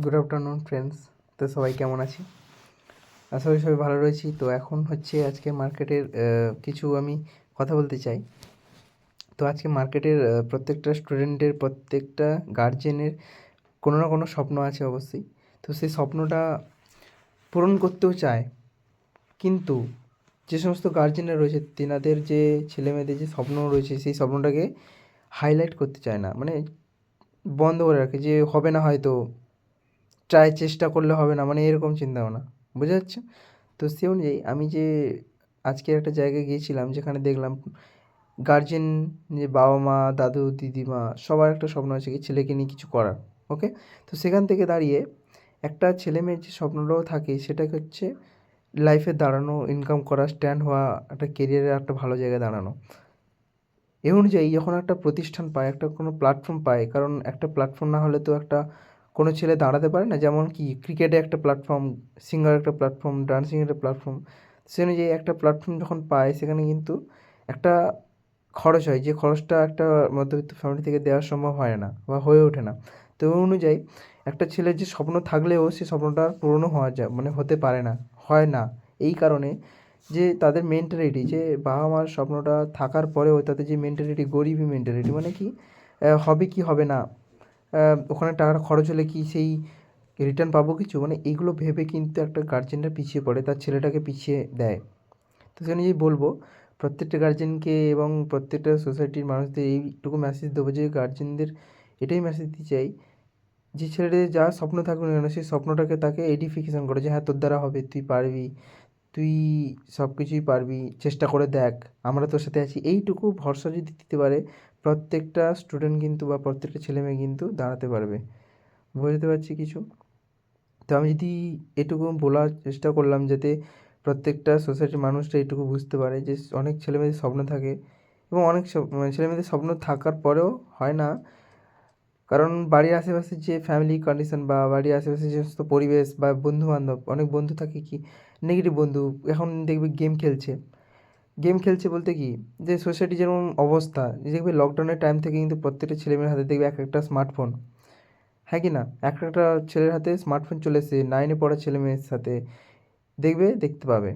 Good afternoon friends. তো সবাই কেমন আছি? আশা করি সবাই ভালো রয়েছি। তো এখন হচ্ছে আজকে মার্কেটের কিছু আমি কথা বলতে চাই। তো আজকে মার্কেটের প্রত্যেকটা স্টুডেন্টের, প্রত্যেকটা গার্জেনের কোনো না কোনো স্বপ্ন আছে অবশ্যই। তো সেই স্বপ্নটা পূরণ করতেও চায়, কিন্তু যে সমস্ত গার্জেনরা রয়েছে তেনাদের যে ছেলেমেয়েদের যে স্বপ্ন রয়েছে সেই স্বপ্নটাকে হাইলাইট করতে চায় না, মানে বন্ধ করে রাখে যে হবে না, হয়তো চেষ্টা করলে হবে না, মানে এরকম চিন্তাভাবনা। বোঝা যাচ্ছে? তো সেই অনুযায়ী আমি যে আজকে একটা জায়গায় গিয়েছিলাম যেখানে দেখলাম গার্জেন, যে বাবা মা, দাদু দিদিমা সবার একটা স্বপ্ন আছে কি ছেলেকে নিয়ে কিছু করার। ওকে, তো সেখান থেকে দাঁড়িয়ে একটা ছেলে মেয়ের যে স্বপ্নটাও থাকে সেটা হচ্ছে লাইফে দাঁড়ানো, ইনকাম করা, স্ট্যান্ড হওয়া, একটা কেরিয়ারে একটা ভালো জায়গায় দাঁড়ানো। এই অনুযায়ী যখন একটা প্রতিষ্ঠান পায়, একটা কোনো প্ল্যাটফর্ম পায়, কারণ একটা প্ল্যাটফর্ম না হলে তো একটা কোনো ছেলে দাঁড়াতে পারে না। যেমন কি ক্রিকেটে একটা প্ল্যাটফর্ম, সিঙ্গার একটা প্ল্যাটফর্ম, ডান্সিং একটা প্ল্যাটফর্ম। সে অনুযায়ী একটা প্ল্যাটফর্ম যখন পায় সেখানে কিন্তু একটা খরচ হয়, যে খরচটা একটা মধ্যবিত্ত ফ্যামিলি থেকে দেওয়া সম্ভব হয় না বা হয়ে ওঠে না। তো ওই অনুযায়ী একটা ছেলের যে স্বপ্ন থাকলেও সে স্বপ্নটা পূরণও হওয়া যায়, মানে হতে পারে না, হয় না। এই কারণে যে তাদের মেন্টালিটি, যে বাবা মার স্বপ্নটা থাকার পরেও তাদের যে মেন্টালিটি, গরিবি মেন্টালিটি, মানে কি হবে কি হবে না, ওখানে টাকাটা খরচ হলে কি সেই রিটার্ন পাবো কিছু, মানে এইগুলো ভেবে কিন্তু একটা গার্জেনরা পিছিয়ে পড়ে, তার ছেলেটাকে পিছিয়ে দেয়। তো সেই অনুযায়ী বলবো প্রত্যেকটা গার্জেনকে এবং প্রত্যেকটা সোসাইটির মানুষদের এইটুকু মেসেজ দেবো যে গার্জেনদের এটাই মেসেজ দিতে চাই যে ছেলেদের যা স্বপ্ন থাকুক না কেন সেই স্বপ্নটাকে তাকে এডিফিকেশন করে, যে হ্যাঁ তোর দ্বারা হবে, তুই পারবি, তুই সব কিছুই পারবি, চেষ্টা করে দেখ, আমরা তোর সাথে আছি। এইটুকু ভরসা যদি দিতে পারে প্রত্যেকটা স্টুডেন্ট কিন্তু বা প্রত্যেকটা ছেলেমেয়ে কিন্তু দাঁড়াতে পারবে। বুঝতে পারছি কিছু? তো আমি যদি এটুকু বলার চেষ্টা করলাম যাতে প্রত্যেকটা সোসাইটির মানুষরা এটুকু বুঝতে পারে যে অনেক ছেলেমেয়েদের স্বপ্ন থাকে এবং অনেক মানে ছেলেমেয়েদের স্বপ্ন থাকার পরেও হয় না, কারণ বাড়ির আশেপাশে যে ফ্যামিলি কন্ডিশন বা বাড়ির আশেপাশে যে সমস্ত পরিবেশ বা বন্ধু-বান্ধব, অনেক বন্ধু থাকে কি নেগেটিভ বন্ধু। এখন দেখবে গেম খেলছে, গেম খেলছে বলতে কি যে সোসাইটি যেরকম অবস্থা, দেখবে লকডাউনের টাইম থেকে কিন্তু প্রত্যেকটা ছেলেমেয়ের হাতে দেখবে এক একটা স্মার্টফোন, হ্যাঁ কি না? একটা একটা ছেলের হাতে স্মার্টফোন চলে এসেছে, 9 এ পড়া ছেলেমেয়ের সাথে দেখতে পাবে,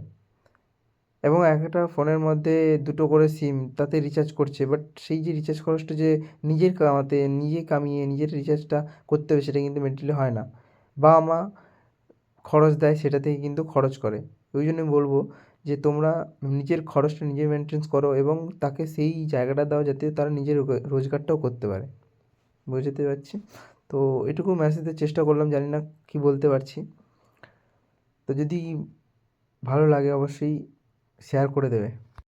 এবং এক একটা ফোনের মধ্যে 2 টো করে সিম, তাতে রিচার্জ করছে। বাট সেই যে রিচার্জ খরচটা যে নিজের কামাতে, নিজে কামিয়ে নিজের রিচার্জটা করতে হবে সেটা কিন্তু মেন্টালি হয় না। বাবা-মা খরচ দেয় সেটা থেকে কিন্তু খরচ করে। ওই জন্যই বলব যে তোমরা নিজের খরচটা নিজে মেইনটেন্স করো এবং তাকে সেই জায়গাটা দাও যাতে তারা নিজের রোজগারটাও করতে পারে। বুঝতে পারছি? তো এটুকু মেসেজ দেওয়ার চেষ্টা করলাম, জানি না কি বলতে পারছি। তো যদি ভালো লাগে অবশ্যই শেয়ার করে দেবে।